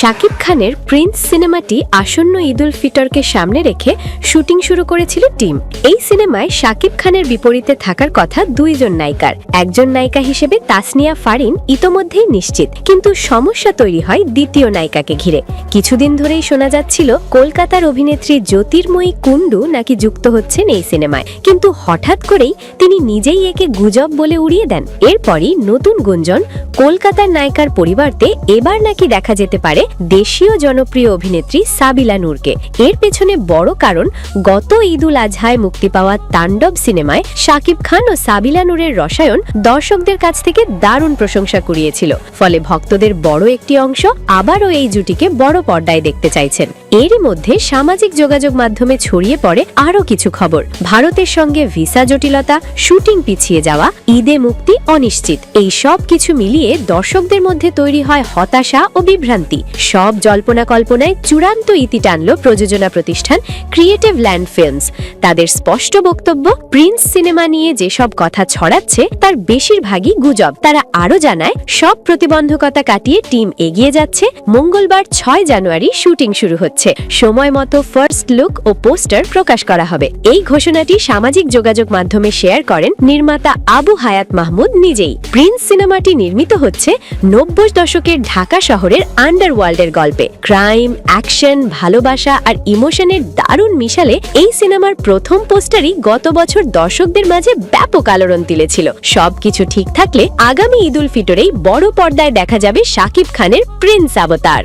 শাকিব খানের প্রিন্স সিনেমাটি আসন্ন ঈদ উল ফিতরকে সামনে রেখে শুটিং শুরু করেছিল টিম। এই সিনেমায় শাকিব খানের বিপরীতে থাকার কথা দুইজন নায়িকার। একজন নায়িকা হিসেবে তাসনিয়া ফারিন ইতোমধ্যেই নিশ্চিত, কিন্তু সমস্যা তৈরি হয় দ্বিতীয় নায়িকাকে ঘিরে। কিছুদিন ধরেই শোনা যাচ্ছিল কলকাতার অভিনেত্রী জ্যোতির্ময়ী কুণ্ডু নাকি যুক্ত হচ্ছেন এই সিনেমায়, কিন্তু হঠাৎ করেই তিনি নিজেই একে গুজব বলে উড়িয়ে দেন। এরপরই নতুন গুঞ্জন, কলকাতার নায়িকার পরিবর্তে এবার নাকি দেখা যেতে পারে দেশীয় জনপ্রিয় অভিনেত্রী সাবিলা নূরকে। এর পেছনে বড় কারণ, গত ঈদ উল আজহায় মুক্তি পাওয়া তাণ্ডব সিনেমায় শাকিব খান ও সাবিলা নূরের রসায়ন দর্শকদের কাছ থেকে দারুণ প্রশংসা কুড়িয়েছিল। ফলে ভক্তদের বড় একটি অংশ আবারও এই জুটিকে বড় পর্দায় দেখতে চাইছেন। এরই মধ্যে সামাজিক যোগাযোগ মাধ্যমে ছড়িয়ে পড়ে আরও কিছু খবর। ভারতের সঙ্গে ভিসা জটিলতা, শুটিং পিছিয়ে যাওয়া, ঈদে মুক্তি অনিশ্চিত, এই সব কিছু মিলিয়ে দর্শকদের মধ্যে তৈরি হয় হতাশা ও বিভ্রান্তি। সব জল্পনা কল্পনায় চূড়ান্ত ইতি টানল প্রযোজনা প্রতিষ্ঠান ক্রিয়েটিভ ল্যান্ড ফিল্মস। তাদের স্পষ্ট বক্তব্য, প্রিন্স সিনেমা নিয়ে যেসব কথা ছড়াচ্ছে তার বেশিরভাগই গুজব। তারা আরও জানায়, সব প্রতিবন্ধকতা কাটিয়ে টিম এগিয়ে যাচ্ছে। মঙ্গলবার 6 জানুয়ারি শুটিং শুরু হচ্ছে। সময় মতো ফার্স্ট লুক ও পোস্টার প্রকাশ করা হবে। এই ঘোষণাটি সামাজিক যোগাযোগ মাধ্যমে শেয়ার করেন নির্মাতা আবু হায়াত মাহমুদ নিজেই। প্রিন্স সিনেমাটি নির্মিত হচ্ছে 90 দশকের ঢাকা শহরের আন্ডারওয়ার্ল্ডের গল্পে। ক্রাইম, অ্যাকশন, ভালোবাসা আর ইমোশনের দারুণ মিশালে এই সিনেমার প্রথম পোস্টারই গত বছর দর্শকদের মাঝে ব্যাপক আলোড়ন তুলেছিল। সবকিছু ঠিক থাকলে আগামী ঈদ উল ফিতরেই বড় পর্দায় দেখা যাবে শাকিব খানের প্রিন্স অবতার।